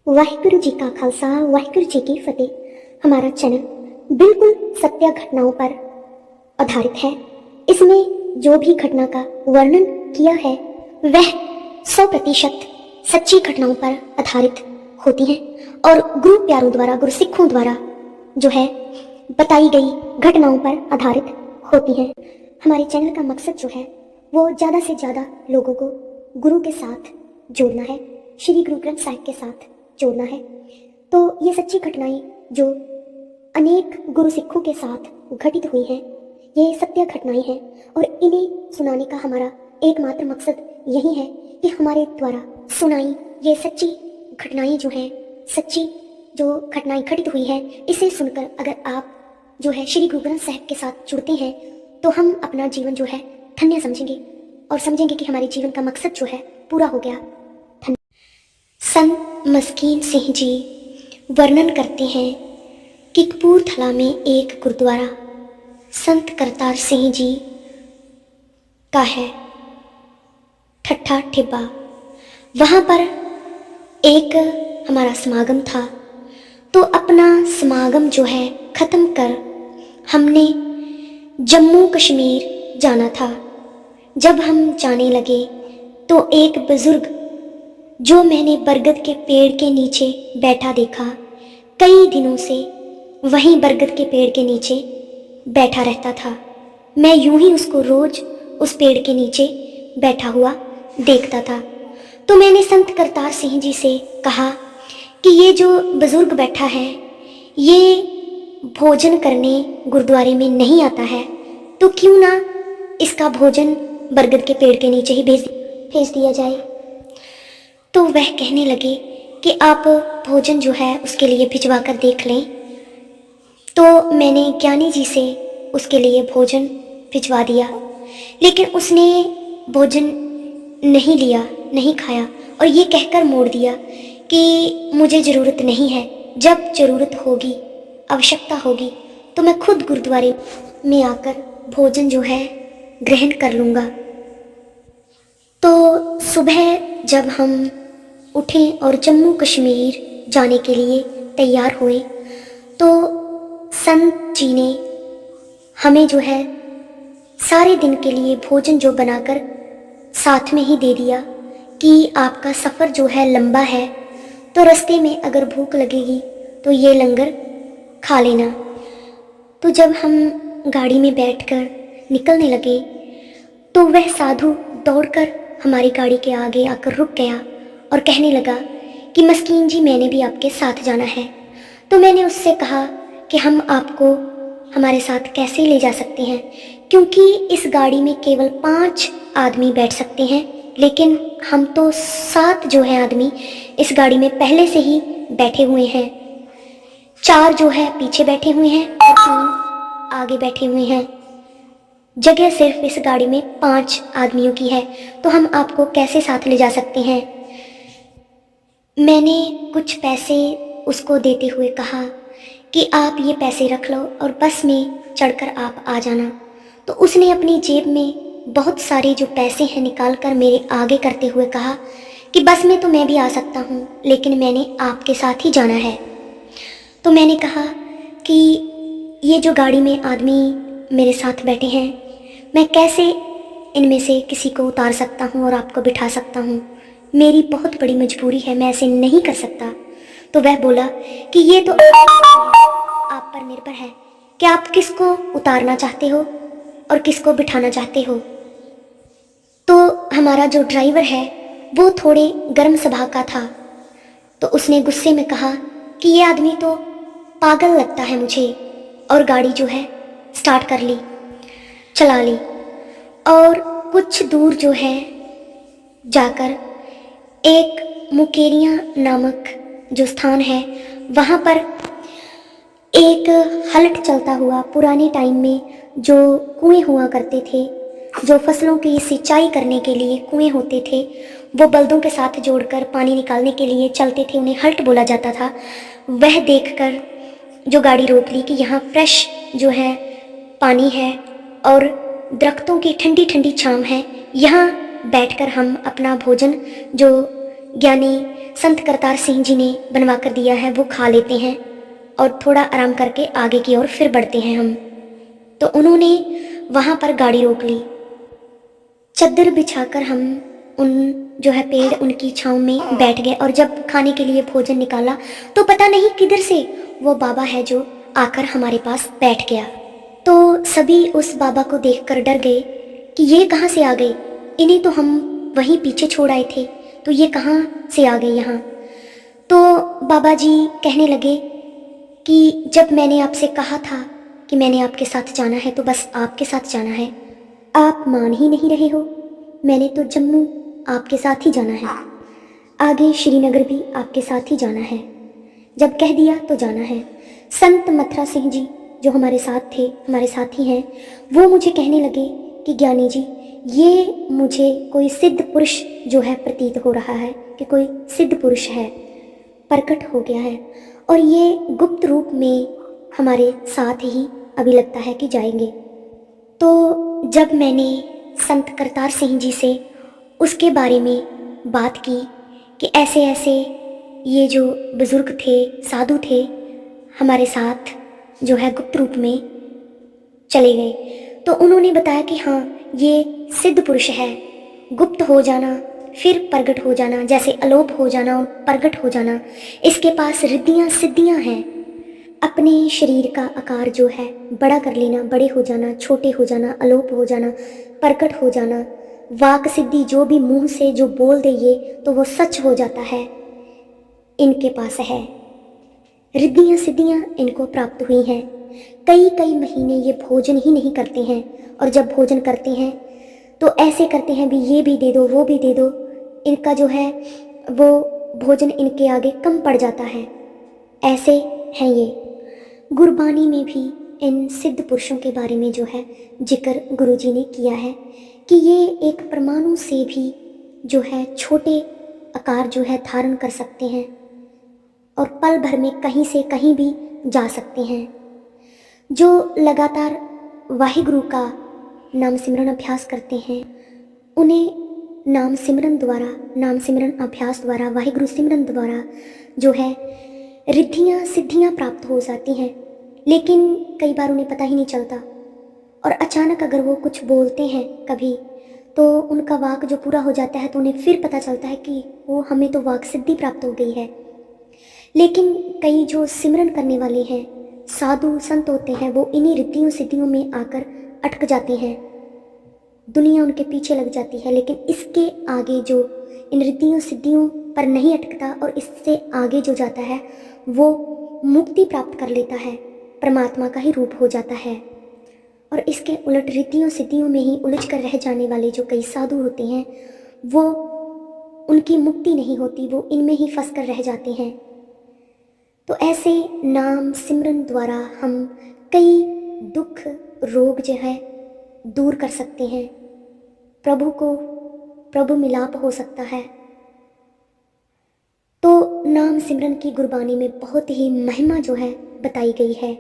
वाहिगुरु जी का खालसा वाहिगुरु जी की फतेह। हमारा चैनल बिल्कुल सत्य घटनाओं पर आधारित है। इसमें जो भी घटना का वर्णन किया है वह 100% सच्ची घटनाओं पर आधारित होती है और गुरु प्यारों द्वारा, गुरु सिखों द्वारा जो है बताई गई घटनाओं पर आधारित होती है। हमारे चैनल का मकसद जो है वो ज़्यादा से ज़्यादा लोगों को गुरु के साथ जोड़ना है, श्री गुरु ग्रंथ साहिब के साथ जोड़ना है। तो ये सच्ची घटनाएं जो अनेक गुरु सिखों के साथ घटित हुई हैं, ये सत्य घटनाएं हैं और इन्हें सुनाने का हमारा एकमात्र मकसद यही है कि हमारे द्वारा सुनाई ये सच्ची घटनाएं जो हैं, सच्ची जो घटनाएं घटित हुई है, इसे सुनकर अगर आप जो है श्री गुरु ग्रंथ साहिब के साथ जुड़ते हैं तो हम अपना जीवन जो है धन्य समझेंगे और समझेंगे कि हमारे जीवन का मकसद जो है पूरा हो गया। संत मस्कीन सिंह जी वर्णन करते हैं कि कपूरथला में एक गुरुद्वारा संत करतार सिंह जी का है, ठट्ठा ठिब्बा। वहाँ पर एक हमारा समागम था, तो अपना समागम जो है ख़त्म कर हमने जम्मू कश्मीर जाना था। जब हम जाने लगे तो एक बुज़ुर्ग जो मैंने बरगद के पेड़ के नीचे बैठा देखा, कई दिनों से वहीं बरगद के पेड़ के नीचे बैठा रहता था। मैं यूं ही उसको रोज़ उस पेड़ के नीचे बैठा हुआ देखता था। तो मैंने संत करतार सिंह जी से कहा कि ये जो बुज़ुर्ग बैठा है ये भोजन करने गुरुद्वारे में नहीं आता है, तो क्यों ना इसका भोजन बरगद के पेड़ के नीचे ही भेज दिया जाए। तो वह कहने लगे कि आप भोजन जो है उसके लिए भिजवा कर देख लें। तो मैंने ज्ञानी जी से उसके लिए भोजन भिजवा दिया, लेकिन उसने भोजन नहीं लिया, नहीं खाया और ये कहकर मोड़ दिया कि मुझे ज़रूरत नहीं है, जब ज़रूरत होगी, आवश्यकता होगी तो मैं खुद गुरुद्वारे में आकर भोजन जो है ग्रहण कर लूँगा। तो सुबह जब हम उठे और जम्मू कश्मीर जाने के लिए तैयार हुए तो संत जी ने हमें जो है सारे दिन के लिए भोजन जो बनाकर साथ में ही दे दिया कि आपका सफ़र जो है लंबा है, तो रास्ते में अगर भूख लगेगी तो ये लंगर खा लेना। तो जब हम गाड़ी में बैठकर निकलने लगे तो वह साधु दौड़कर हमारी गाड़ी के आगे आकर रुक गया और कहने लगा कि मस्कीन जी मैंने भी आपके साथ जाना है। तो मैंने उससे कहा कि हम आपको हमारे साथ कैसे ले जा सकते हैं, क्योंकि इस गाड़ी में केवल 5 आदमी बैठ सकते हैं, लेकिन हम तो 7 जो है आदमी इस गाड़ी में पहले से ही बैठे हुए हैं। 4 जो है पीछे बैठे हुए हैं और 3 आगे बैठे हुए हैं। जगह सिर्फ इस गाड़ी में 5 आदमियों की है, तो हम आपको कैसे साथ ले जा सकते हैं। मैंने कुछ पैसे उसको देते हुए कहा कि आप ये पैसे रख लो और बस में चढ़कर आप आ जाना। तो उसने अपनी जेब में बहुत सारे जो पैसे हैं निकाल कर मेरे आगे करते हुए कहा कि बस में तो मैं भी आ सकता हूँ, लेकिन मैंने आपके साथ ही जाना है। तो मैंने कहा कि ये जो गाड़ी में आदमी मेरे साथ बैठे हैं, मैं कैसे इनमें से किसी को उतार सकता हूँ और आपको बिठा सकता हूँ, मेरी बहुत बड़ी मजबूरी है, मैं ऐसे नहीं कर सकता। तो वह बोला कि ये तो आप पर निर्भर है कि आप किसको उतारना चाहते हो और किसको बिठाना चाहते हो। तो हमारा जो ड्राइवर है वो थोड़े गर्म स्वभाव का था, तो उसने गुस्से में कहा कि ये आदमी तो पागल लगता है मुझे, और गाड़ी जो है स्टार्ट कर ली, चला ली। और कुछ दूर जो है जाकर एक मुकेरियाँ नामक जो स्थान है वहाँ पर एक हलट चलता हुआ, पुराने टाइम में जो कुएं हुआ करते थे, जो फसलों की सिंचाई करने के लिए कुएं होते थे, वो बल्दों के साथ जोड़कर पानी निकालने के लिए चलते थे, उन्हें हलट बोला जाता था। वह देखकर जो गाड़ी रोक ली कि यहाँ फ्रेश जो है पानी है और दरख्तों की ठंडी ठंडी छांव है, यहाँ बैठकर हम अपना भोजन जो ज्ञानी संत करतार सिंह जी ने बनवा कर दिया है वो खा लेते हैं और थोड़ा आराम करके आगे की ओर फिर बढ़ते हैं हम। तो उन्होंने वहाँ पर गाड़ी रोक ली। चद्दर बिछाकर हम उन जो है पेड़ उनकी छाँव में बैठ गए और जब खाने के लिए भोजन निकाला तो पता नहीं किधर से वो बाबा है जो आकर हमारे पास बैठ गया। तो सभी उस बाबा को देखकर डर गए कि ये कहाँ से आ गए, इन्हें तो हम वहीं पीछे छोड़ आए थे, तो ये कहाँ से आ गए यहाँ। तो बाबा जी कहने लगे कि जब मैंने आपसे कहा था कि मैंने आपके साथ जाना है तो बस आपके साथ जाना है, आप मान ही नहीं रहे हो। मैंने तो जम्मू आपके साथ ही जाना है, आगे श्रीनगर भी आपके साथ ही जाना है, जब कह दिया तो जाना है। संत मथुरा सिंह जी जो हमारे साथ थे, हमारे साथी हैं, वो मुझे कहने लगे कि ज्ञानी जी ये मुझे कोई सिद्ध पुरुष जो है प्रतीत हो रहा है कि कोई सिद्ध पुरुष है, प्रकट हो गया है और ये गुप्त रूप में हमारे साथ ही अभी लगता है कि जाएंगे। तो जब मैंने संत करतार सिंह जी से उसके बारे में बात की कि ऐसे ऐसे ये जो बुज़ुर्ग थे, साधु थे, हमारे साथ जो है गुप्त रूप में चले गए, तो उन्होंने बताया कि हाँ ये सिद्ध पुरुष है, गुप्त हो जाना फिर प्रगट हो जाना, जैसे अलोप हो जाना और प्रगट हो जाना, इसके पास रिद्धियाँ सिद्धियाँ हैं। अपने शरीर का आकार जो है बड़ा कर लेना, बड़े हो जाना, छोटे हो जाना, अलोप हो जाना, प्रकट हो जाना, वाक सिद्धि, जो भी मुंह से जो बोल दे ये तो वो सच हो जाता है, इनके पास है। रिद्धियाँ सिद्धियाँ इनको प्राप्त हुई हैं। कई कई महीने ये भोजन ही नहीं करते हैं और जब भोजन करते हैं तो ऐसे करते हैं भी ये भी दे दो वो भी दे दो, इनका जो है वो भोजन इनके आगे कम पड़ जाता है। ऐसे हैं ये। गुरबानी में भी इन सिद्ध पुरुषों के बारे में जो है जिक्र गुरुजी ने किया है कि ये एक परमाणु से भी जो है छोटे आकार जो है धारण कर सकते हैं और पल भर में कहीं से कहीं भी जा सकते हैं। जो लगातार वाहिगुरु का नाम सिमरन अभ्यास करते हैं उन्हें नाम सिमरन द्वारा, नाम सिमरन अभ्यास द्वारा, वाहिगुरु सिमरन द्वारा जो है रिद्धियाँ सिद्धियाँ प्राप्त हो जाती हैं, लेकिन कई बार उन्हें पता ही नहीं चलता और अचानक अगर वो कुछ बोलते हैं कभी तो उनका वाक जो पूरा हो जाता है तो उन्हें फिर पता चलता है कि वो हमें तो वाक सिद्धि प्राप्त हो गई है। लेकिन कई जो सिमरन करने वाले हैं, साधु संत होते हैं, वो इन्हीं रिद्धियों सिद्धियों में आकर अटक जाते हैं, दुनिया उनके पीछे लग जाती है। लेकिन इसके आगे जो इन रिद्धियों सिद्धियों पर नहीं अटकता और इससे आगे जो जाता है वो मुक्ति प्राप्त कर लेता है, परमात्मा का ही रूप हो जाता है। और इसके उलट रिद्धियों सिद्धियों में ही उलझ कर रह जाने वाले जो कई साधु होते हैं वो उनकी मुक्ति नहीं होती, वो इनमें ही फंस कर रह जाते हैं। तो ऐसे नाम सिमरन द्वारा हम कई दुख रोग जो है दूर कर सकते हैं, प्रभु मिलाप हो सकता है। तो नाम सिमरन की गुरबानी में बहुत ही महिमा जो है बताई गई है।